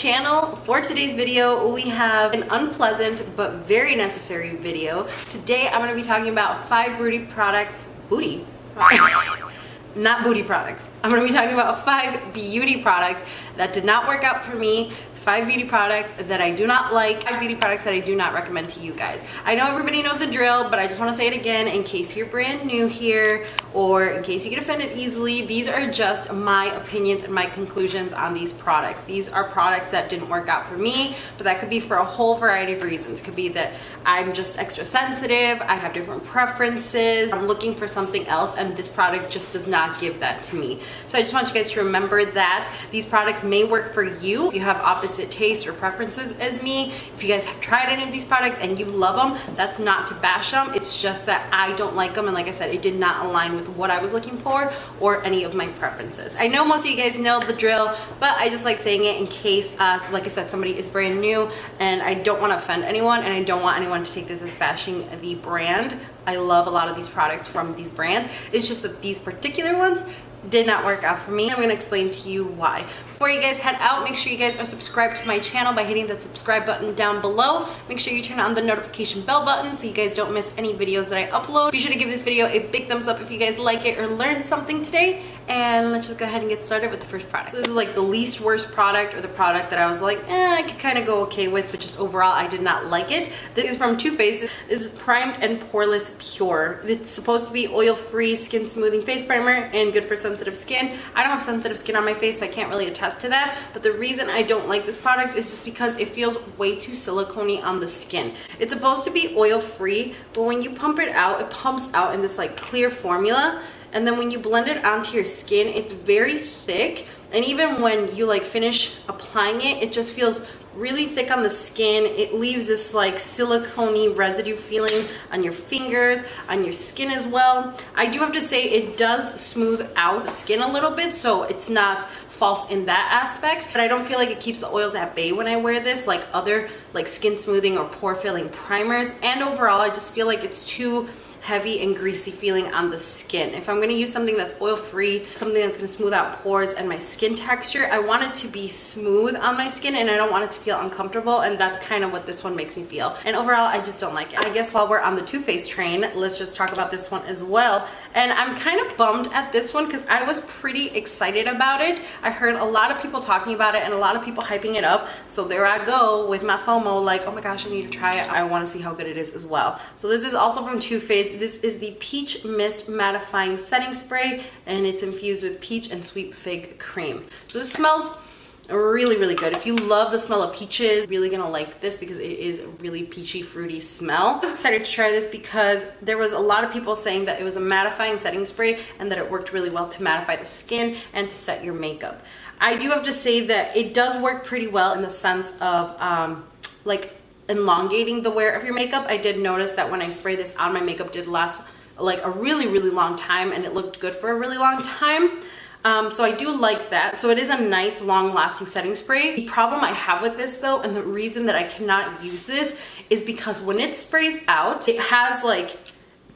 channel. For today's video, we have an unpleasant but very necessary video. Today, I'm going to be talking about 5 booty products. Booty? Not booty products. I'm going to be talking about 5 beauty products that did not work out for me. 5 beauty products that I do not like, 5 beauty products that I do not recommend to you guys. I know everybody knows the drill, but I just want to say it again in case you're brand new here or in case you get offended easily. These are just my opinions and my conclusions on these products. These are products that didn't work out for me, but that could be for a whole variety of reasons. It could be that I'm just extra sensitive, I have different preferences, I'm looking for something else, and this product just does not give that to me. So I just want you guys to remember that these products may work for you if you have opposite tastes or preferences as me. If you guys have tried any of these products and you love them, that's not to bash them, it's just that I don't like them, and like I said, it did not align with what I was looking for or any of my preferences. I know most of you guys know the drill, but I just like saying it in case, like I said, somebody is brand new, and I don't want to offend anyone, and I don't want anyone to take this as bashing the brand. I love a lot of these products from these brands. It's just that these particular ones did not work out for me. I'm going to explain to you why. Before you guys head out, make sure you guys are subscribed to my channel by hitting that subscribe button down below. Make sure you turn on the notification bell button so you guys don't miss any videos that I upload. Be sure to give this video a big thumbs up if you guys like it or learned something today. And let's just go ahead and get started with the first product. So this is like the least worst product, or the product that I was like, I could kind of go okay with, but just overall I did not like it. This is from Too Faced. This is Primed and Poreless Pure. It's supposed to be oil-free skin smoothing face primer and good for sensitive skin. I don't have sensitive skin on my face, so I can't really attest to that, but the reason I don't like this product is just because it feels way too silicone-y on the skin. It's supposed to be oil-free, but when you pump it out, it pumps out in this like clear formula, and then when you blend it onto your skin, it's very thick, and even when you like finish applying it, it just feels really thick on the skin. It leaves this like silicone-y residue feeling on your fingers, on your skin as well. I do have to say it does smooth out skin a little bit, so it's not false in that aspect, but I don't feel like it keeps the oils at bay when I wear this like other like skin smoothing or pore filling primers. And overall, I just feel like it's too heavy and greasy feeling on the skin. If I'm going to use something that's oil-free, something that's going to smooth out pores and my skin texture, I want it to be smooth on my skin, and I don't want it to feel uncomfortable, and that's kind of what this one makes me feel. And overall, I just don't like it. I guess while we're on the Too Faced train, let's just talk about this one as well. And I'm kind of bummed at this one because I was pretty excited about it. I heard a lot of people talking about it and a lot of people hyping it up, so there I go with my FOMO, like, oh my gosh, I need to try it. I want to see how good it is as well. So this is also from Too Faced. This is the Peach Mist Mattifying Setting Spray, and it's infused with peach and sweet fig cream. So this smells really, really good. If you love the smell of peaches, you're really gonna like this because it is a really peachy, fruity smell. I was excited to try this because there was a lot of people saying that it was a mattifying setting spray and that it worked really well to mattify the skin and to set your makeup. I do have to say that it does work pretty well in the sense of like elongating the wear of your makeup. I did notice that when I spray this on, my makeup did last like a really, really long time, and it looked good for a really long time. So I do like that. So it is a nice long-lasting setting spray. The problem I have with this though, and the reason that I cannot use this, is because when it sprays out, it has like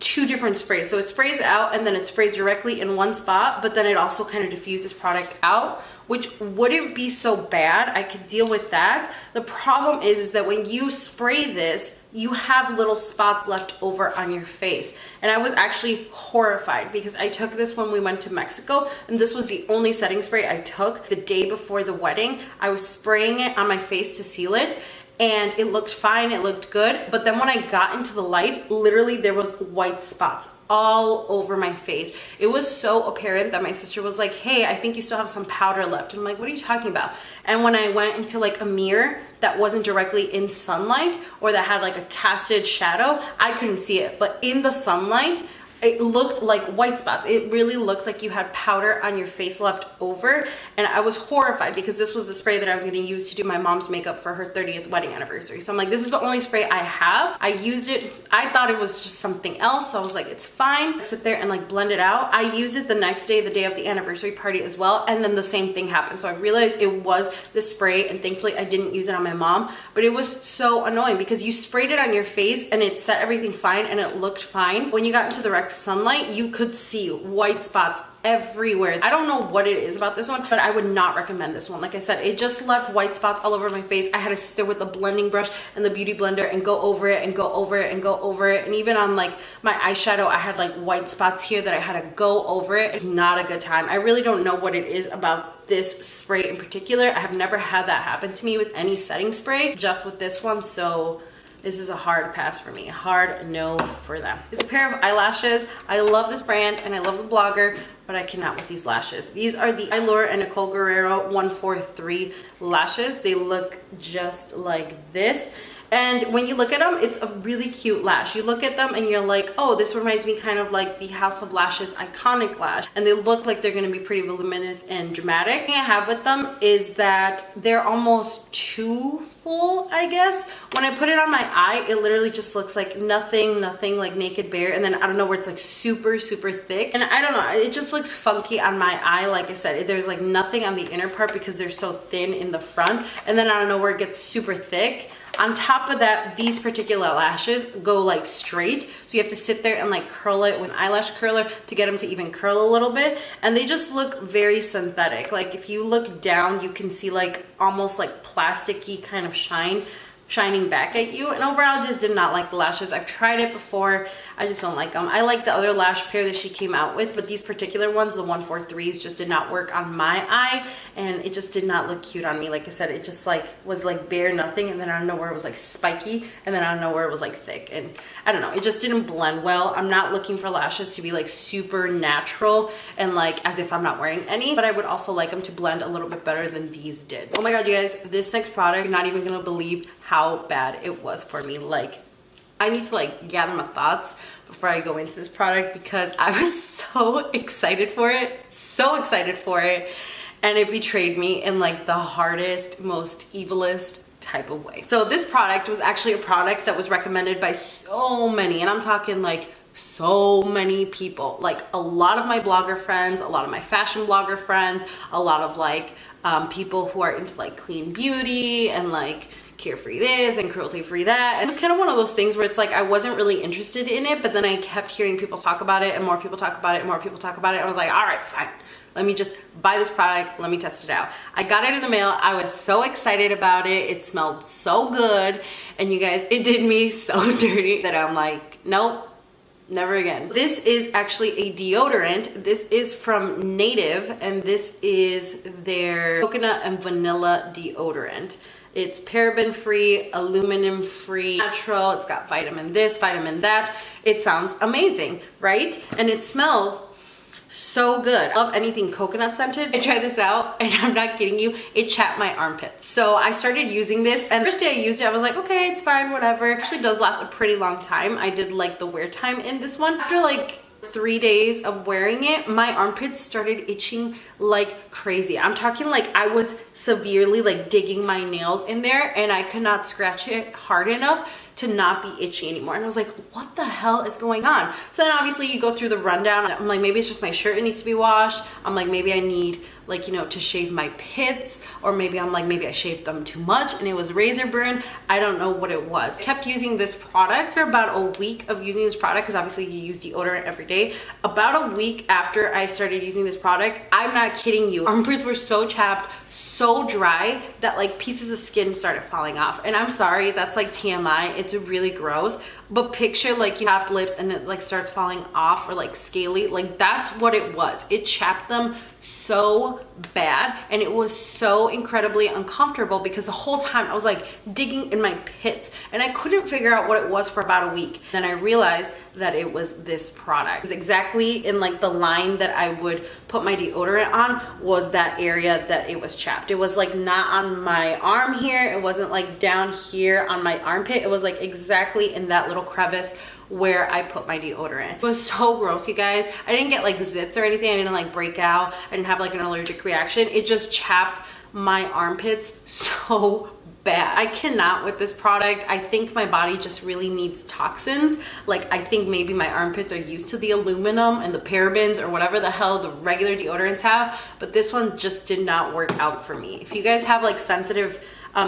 2 different sprays. So it sprays out and then it sprays directly in one spot, but then it also kind of diffuses product out, which wouldn't be so bad. I could deal with that. The problem is that when you spray this, you have little spots left over on your face. And I was actually horrified because I took this when we went to Mexico, and this was the only setting spray I took the day before the wedding. I was spraying it on my face to seal it, and it looked fine, it looked good, but then when I got into the light, literally there was white spots all over my face. It was so apparent that my sister was like, hey, I think you still have some powder left. And I'm like, what are you talking about? And when I went into like a mirror that wasn't directly in sunlight or that had like a casted shadow, I couldn't see it, but in the sunlight, it looked like white spots. It really looked like you had powder on your face left over, and I was horrified because this was the spray that I was going to use to do my mom's makeup for her 30th wedding anniversary. So I'm like, this is the only spray I have. I used it. I thought it was just something else, so I was like, it's fine. Sit there and like blend it out. I used it the next day, the day of the anniversary party as well, and then the same thing happened. So I realized it was the spray, and thankfully I didn't use it on my mom, but it was so annoying because you sprayed it on your face and it set everything fine and it looked fine. When you got into the direct sunlight, you could see white spots everywhere. I don't know what it is about this one, but I would not recommend this one. Like I said, it just left white spots all over my face. I had to sit there with the blending brush and the beauty blender and go over it and go over it and go over it. And even on like my eyeshadow, I had like white spots here that I had to go over it. It's not a good time. I really don't know what it is about this spray in particular. I have never had that happen to me with any setting spray, just with this one. So this is a hard pass for me. Hard no for them. It's a pair of eyelashes. I love this brand and I love the blogger, but I cannot with these lashes. These are the Allure and Nicole Guerrero 143 lashes. They look just like this. And when you look at them, it's a really cute lash. You look at them and you're like, oh, this reminds me kind of like the House of Lashes iconic lash. And they look like they're gonna be pretty voluminous and dramatic. The thing I have with them is that they're almost too full, I guess. When I put it on my eye, it literally just looks like nothing like Naked Bare. And then I don't know where it's like super thick. And I don't know, it just looks funky on my eye. Like I said, there's like nothing on the inner part because they're so thin in the front. And then I don't know where it gets super thick. On top of that, these particular lashes go like straight. So you have to sit there and like curl it with an eyelash curler to get them to even curl a little bit. And they just look very synthetic. Like if you look down, you can see like almost like plasticky kind of shining back at you. And overall, I just did not like the lashes. I've tried it before. I just don't like them. I like the other lash pair that she came out with, but these particular ones, the 143s, just did not work on my eye, and it just did not look cute on me. Like I said, it just like was like bare nothing, and then out of nowhere it was like spiky, and then out of nowhere it was like thick, and I don't know, it just didn't blend well. I'm not looking for lashes to be like super natural and like as if I'm not wearing any, but I would also like them to blend a little bit better than these did. Oh my god, you guys, this next product, you're not even gonna believe how bad it was for me. Like, I need to like gather my thoughts before I go into this product because I was so excited for it, and it betrayed me in like the hardest, most evilest type of way. So this product was actually a product that was recommended by so many, and I'm talking like so many people, like a lot of my blogger friends, a lot of my fashion blogger friends, a lot of like people who are into like clean beauty and like carefree this and cruelty free that. And it was kind of one of those things where it's like I wasn't really interested in it, but then I kept hearing people talk about it and more people talk about it and more people talk about it. I was like, all right, fine. Let me just buy this product. Let me test it out. I got it in the mail. I was so excited about it. It smelled so good. And you guys, it did me so dirty that I'm like, nope, never again. This is actually a deodorant. This is from Native, and this is their coconut and vanilla deodorant. It's paraben free, aluminum free, natural. It's got vitamin this, vitamin that. It sounds amazing, right? And it smells so good. I love anything coconut scented. I tried this out and I'm not kidding you, it chapped my armpits. So I started using this, and the first day I used it, I was like, okay, it's fine, whatever. It actually does last a pretty long time. I did like the wear time in this one. After like 3 days of wearing it, my armpits started itching like crazy. I'm talking like I was severely like digging my nails in there, and I could not scratch it hard enough to not be itchy anymore. And I was like, what the hell is going on? So then obviously you go through the rundown. I'm like, maybe it's just my shirt, it needs to be washed. I'm like, maybe I need like, you know, to shave my pits, or maybe I'm like, maybe I shaved them too much and it was razor burn. I don't know what it was. I kept using this product for about a week of using this product, because obviously you use deodorant every day. About a week after I started using this product, I'm not kidding you, armpits were so chapped, so dry that like pieces of skin started falling off. And I'm sorry, that's like TMI, it's really gross, but picture like you have lips and it like starts falling off, or like scaly, like that's what it was. It chapped them so bad, and it was so incredibly uncomfortable because the whole time I was like digging in my pits, and I couldn't figure out what it was for about a week. Then I realized that it was this product. It was exactly in like the line that I would put my deodorant on, was that area that it was chapped. It was like not on my arm here, it wasn't like down here on my armpit, it was like exactly in that little crevice where I put my deodorant. It was so gross, you guys. I didn't get like zits or anything, I didn't like break out, I didn't have like an allergic reaction. It just chapped my armpits so bad. I cannot with this product. I think my body just really needs toxins. Like I think maybe my armpits are used to the aluminum and the parabens or whatever the hell the regular deodorants have, but this one just did not work out for me. If you guys have like sensitive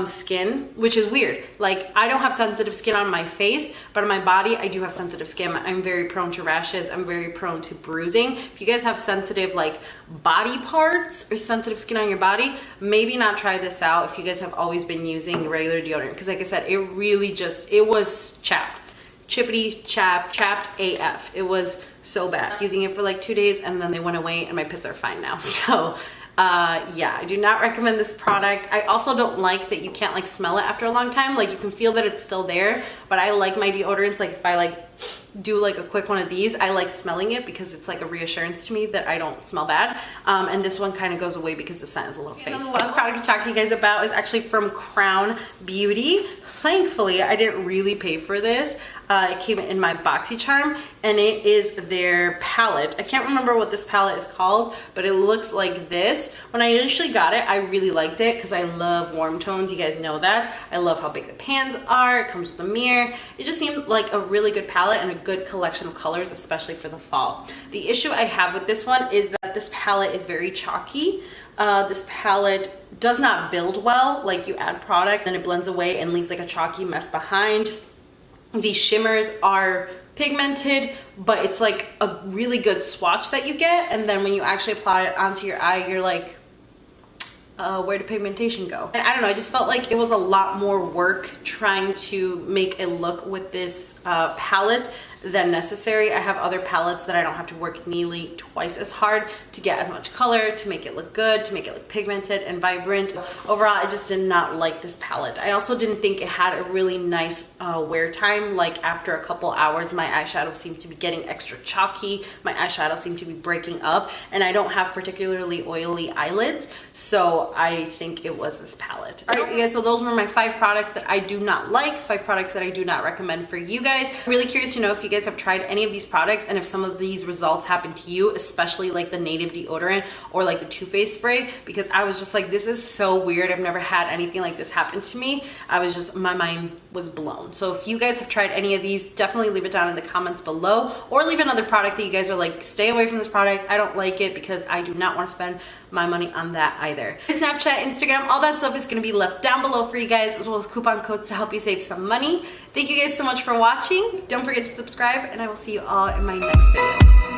skin, which is weird. Like, I don't have sensitive skin on my face, but on my body, I do have sensitive skin. I'm very prone to rashes. I'm very prone to bruising. If you guys have sensitive like body parts or sensitive skin on your body, maybe not try this out if you guys have always been using regular deodorant. Because like I said, it really just, it was chapped. Chippity chap, chapped AF. It was so bad. Using it for like 2 days and then they went away and my pits are fine now. So yeah, I do not recommend this product. I also don't like that you can't like smell it after a long time. Like, you can feel that it's still there, but I like my deodorants. Like, if I like do like a quick one of these, I like smelling it because it's like a reassurance to me that I don't smell bad. And this one kind of goes away because the scent is a little fake. The last product to talk to you guys about is actually from Crown Beauty. Thankfully, I didn't really pay for this. It came in my BoxyCharm, and it is their palette. I can't remember what this palette is called, but it looks like this. When I initially got it, I really liked it because I love warm tones. You guys know that. I love how big the pans are. It comes with a mirror. It just seemed like a really good palette and a good collection of colors, especially for the fall. The issue I have with this one is that this palette is very chalky. This palette does not build well. Like, you add product, then it blends away and leaves like a chalky mess behind. These shimmers are pigmented, but it's like a really good swatch that you get, and then when you actually apply it onto your eye, you're like, where did pigmentation go? And I don't know, I just felt like it was a lot more work trying to make a look with this palette than necessary. I have other palettes that I don't have to work nearly twice as hard to get as much color, to make it look good, to make it look pigmented and vibrant. Overall, I just did not like this palette. I also didn't think it had a really nice wear time. Like, after a couple hours, my eyeshadow seemed to be getting extra chalky. My eyeshadow seemed to be breaking up, and I don't have particularly oily eyelids, so I think it was this palette. All right, you guys, so those were my 5 products that I do not like, 5 products that I do not recommend for you guys. I'm really curious to know if you guys have tried any of these products and if some of these results happen to you, especially like the Native deodorant or like the Too Faced spray, because I was just like, this is so weird. I've never had anything like this happen to me. I was just, my mind was blown. So if you guys have tried any of these, definitely leave it down in the comments below, or leave another product that you guys are like, stay away from this product, I don't like it, because I do not want to spend my money on that either. Snapchat, Instagram, all that stuff is going to be left down below for you guys, as well as coupon codes to help you save some money. Thank you guys so much for watching. Don't forget to subscribe, and I will see you all in my next video.